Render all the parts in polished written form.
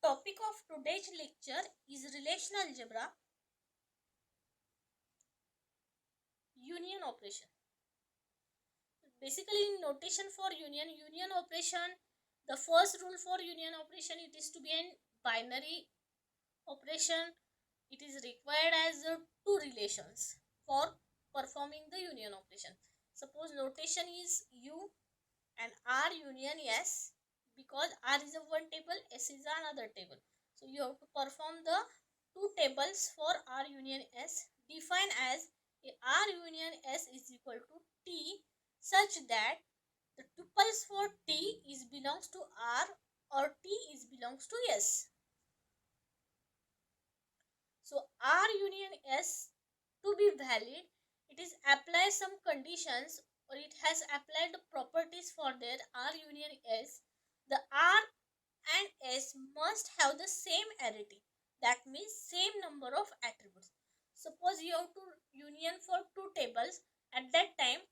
Topic of today's lecture is relational algebra, union operation. Basically, in notation for union operation, the first rule for union operation, it is to be an binary operation. It is required as two relations for performing the union operation. Suppose notation is U and R union S, because R is a one table, S is another table. So you have to perform the two tables for R union S. Define as R union S is equal to T, such that the tuples for T is belongs to R or T is belongs to S. So R union S to be valid, it is apply some conditions, or it has applied the properties for their R union S. The R and S must have the same arity. That means same number of attributes. Suppose you have to union for two tables. At that time,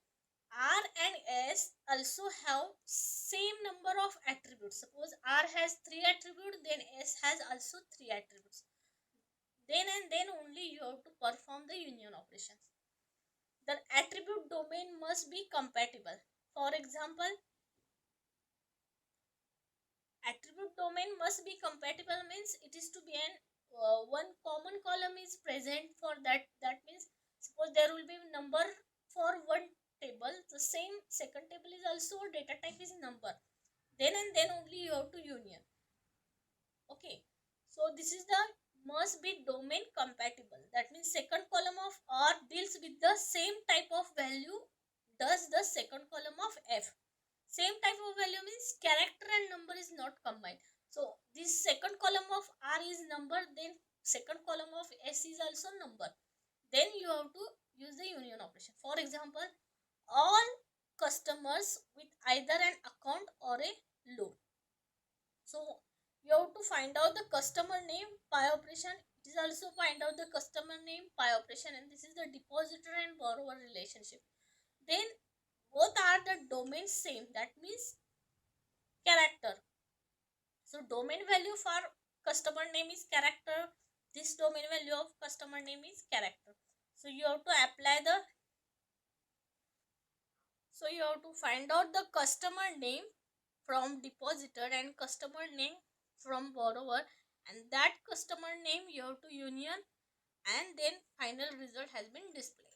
R and S also have same number of attributes. Suppose R has 3 attributes, then S has also 3 attributes. Then and then only you have to perform the union operations. The attribute domain must be compatible. For example, attribute domain must be compatible means it is to be an one common column is present for that. That means suppose there will be number for one table, the same second table is also data type is number. Then and then only you have to union. Okay, so this is the must be domain compatible. That means second column of R deals with the same type of value does the second column of F. Same type of value means character and number is not combined. So this second column of R is number, then second column of S is also number. Then you have to use the union operation. For example, all customers with either an account or a loan. So you have to find out the customer name pi operation. It is also find out the customer name pi operation, and this is the depositor and borrower relationship. Then both are the domain same, that means character. So domain value for customer name is character, this domain value of customer name is character. So you have to apply the, so you have to find out the customer name from depositor and customer name from borrower, and that customer name you have to union, and then final result has been displayed.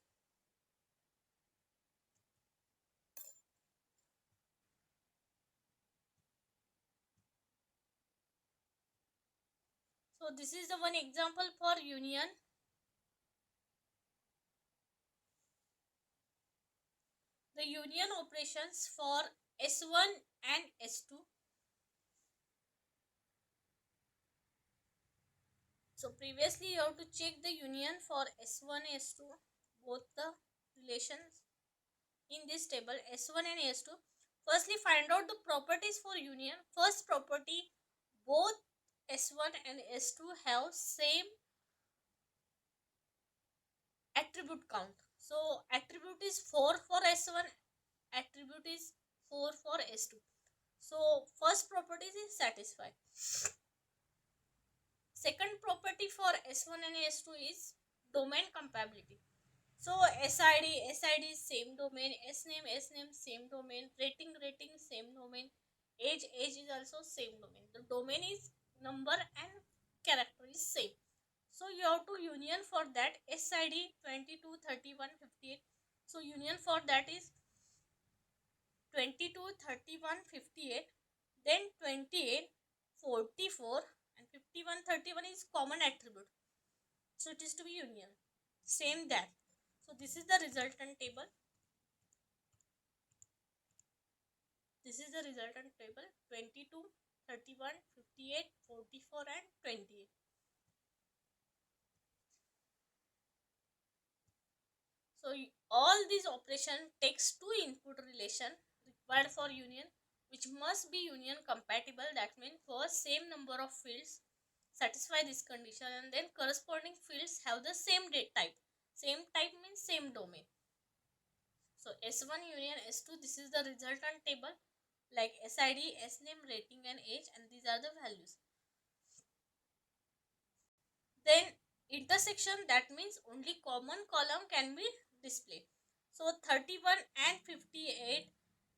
So this is the one example for union. The union operations for S1 and S2. So previously you have to check the union for S1 S2, both the relations in this table S1 and S2. Firstly, find out the properties for union. First property, both S1 and S2 have same attribute count. So attribute is 4 for S1, attribute is 4 for S2. So first property is satisfied. Second property for S1 and S2 is domain compatibility. So SID is same domain, S name same domain, rating same domain, age is also same domain. The domain is number and character is same. So you have to union for that SID 22, 31, 58. So union for that is 22, 31, 58, then 28, 44 and 51, 31 is common attribute. So it is to be union. Same that. So this is the resultant table. This is the resultant table 22, 31, 58, 44 and 28. So all these operation takes two input relation required for union, which must be union compatible. That means first same number of fields satisfy this condition, and then corresponding fields have the same date type. Same type means same domain. So S1 union S2, this is the resultant table like SID, S name, rating and age, and these are the values. Then intersection, that means only common column can be displayed. So 31 and 58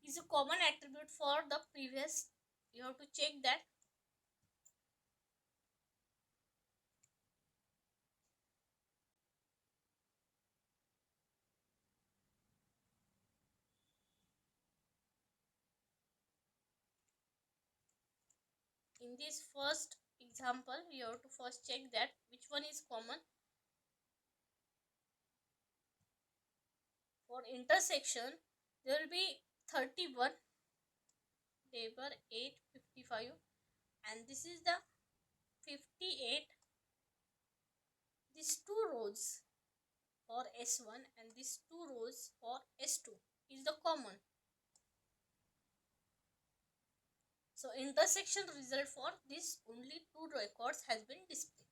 is a common attribute for the previous. You have to check that. In this first example, you have to first check that which one is common. For intersection, there will be 31 neighbor 855, and this is the 58. These two rows for S1 and these two rows for S2 is the common. So intersection result for this only two records has been displayed.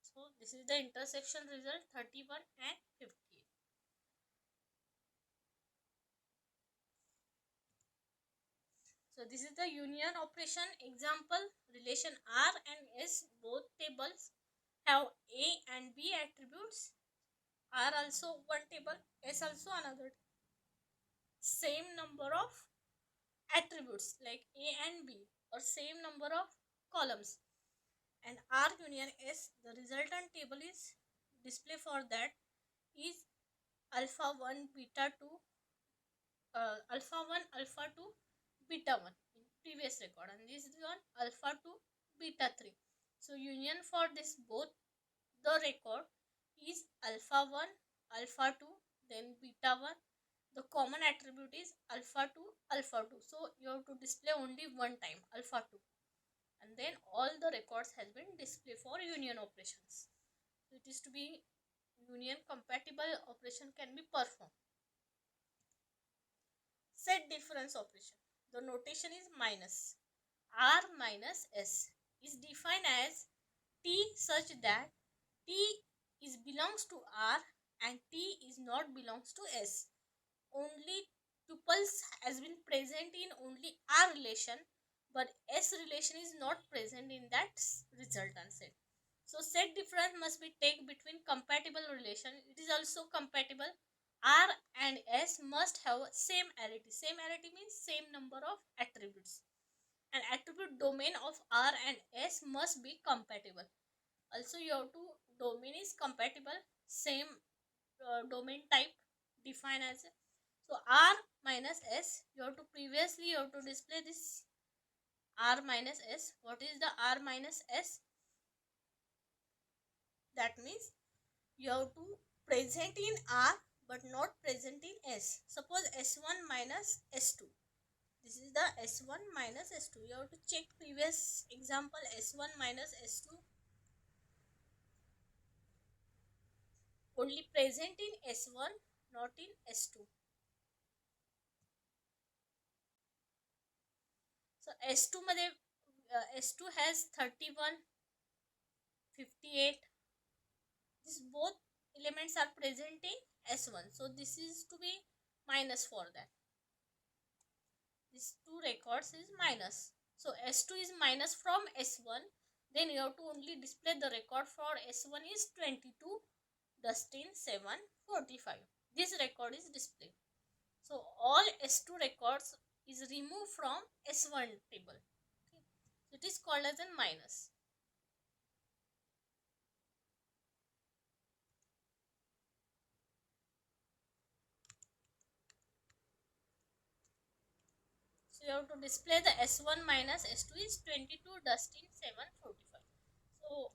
So this is the intersection result 31 and 58. So this is the union operation example. Relation R and S, both tables have A and B attributes. R also one table, S also another. Same number of attributes like A and B, or same number of columns. And R union S, the resultant table is display for that is alpha 1 beta 2, alpha 1 alpha 2 beta 1 in previous record, and this is one alpha 2 beta 3. So union for this both the record is alpha 1 alpha 2 then beta 1. The common attribute is alpha 2 alpha 2, so you have to display only one time alpha 2, and then all the records has been displayed for union operations. So it is to be union compatible operation can be performed. Set difference operation. The notation is minus. R minus S is defined as T such that T is belongs to R and T is not belongs to S. Only tuples has been present in only R relation, but S relation is not present in that resultant set. So set difference must be taken between compatible relation. It is also compatible. R and S must have same arity. Same arity means same number of attributes. An attribute domain of R and S must be compatible. Also you have to domain is compatible, same domain type defined as. So R minus S, you have to previously you have to display this R minus S. What is the R minus S? That means you have to present in R but not present in S. Suppose S1 minus S2. This is the S1 minus S2. You have to check previous example S1 minus S2. Only present in S1, not in S2. So S2 मध्ये S2 has 31, 58. These both elements are present in S1. So this is to be minus for that. These two records is minus. So S2 is minus from S1. Then you have to only display the record for S1 is 22, Dustin 7, 45. This record is displayed. So all S2 records is removed from S1 table. Okay. So it is called as a minus. So you have to display the S1 minus S2 is 22, Dustin 7, 45. So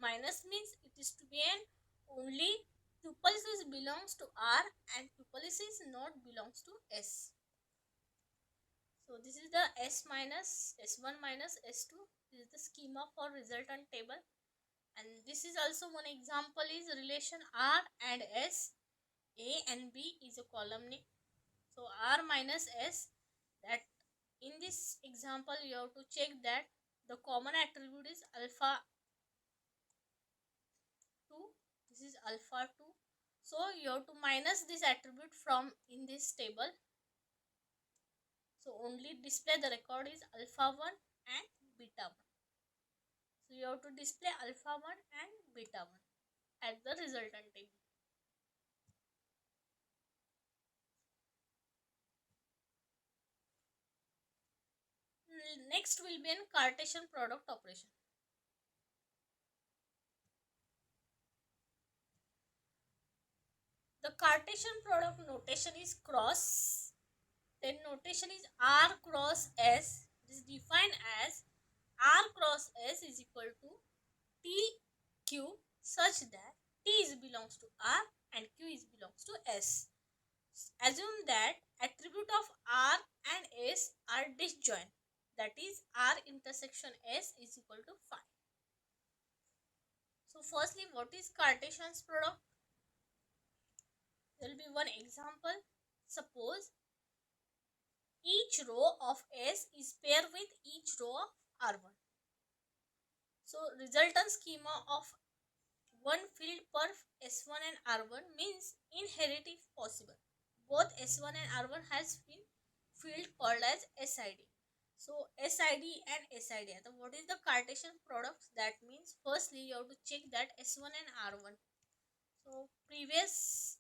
minus means it is to be an only tuples is belongs to R and tuples is not belongs to S. So this is the S minus S1 minus S2. This is the schema for resultant table, and this is also one example is relation R and S. A and B is a column name. So R minus S, that in this example you have to check that the common attribute is alpha 2, this is alpha 2. So you have to minus this attribute from in this table. So only display the record is alpha 1 and beta 1. So you have to display alpha 1 and beta 1 at the resultant table. Next will be a Cartesian product operation. The Cartesian product notation is cross. Then notation is R cross S. It is defined as R cross S is equal to TQ such that T is belongs to R and Q is belongs to S. Assume that attribute of R and S are disjoint. That is R intersection S is equal to phi. So firstly, what is Cartesian's product? There will be one example. Suppose each row of S is paired with each row of R1. So resultant schema of one field per S1 and R1 means inherit if possible. Both S1 and R1 has been field called as SID. So SID and SID. So what is the Cartesian products? That means firstly you have to check that S1 and R1. So previous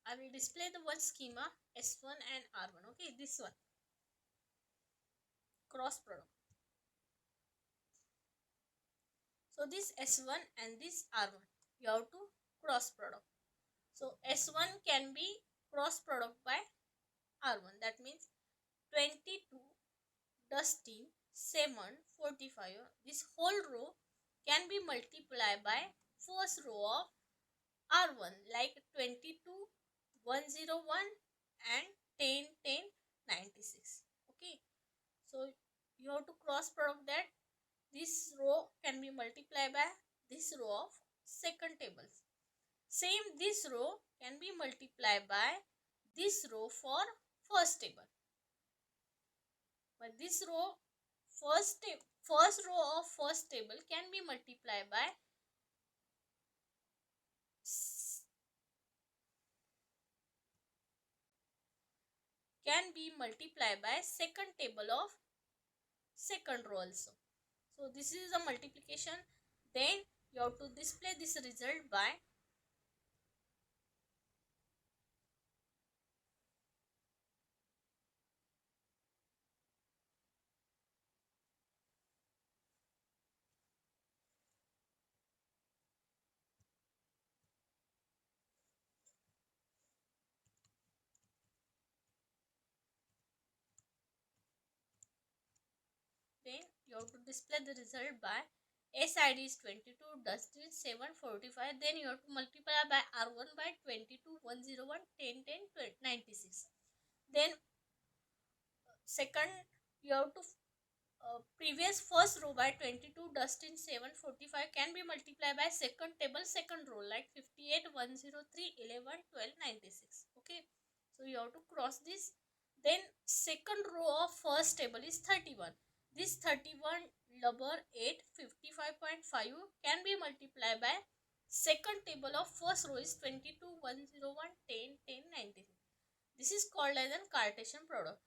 I will display the one schema S1 and R1. Okay, this one cross product. So this S1 and this R1 you have to cross product. So S1 can be cross product by R1. That means 22 Dustin 7 45. This whole row can be multiplied by first row of R1 like 22 101 and 10 10 96. Okay, so you have to cross product that this row can be multiplied by this row of second tables. Same this row can be multiplied by this row for first table. But this row first row of first table can be multiplied by second table of second row also. So this is a multiplication. Then you have to display this result by the result by SID is 22, Dustin is 745. Then you have to multiply by R1 by 22, 101, 10, 10, 96. Then second you have to previous first row by 22 Dustin 745 can be multiplied by second table second row like 58 103 11 12 96. Okay, so you have to cross this. Then second row of first table is 31. This 31 number 8 55.5 can be multiplied by second table of first row is 22 101 10 10 96. This is called as a Cartesian product.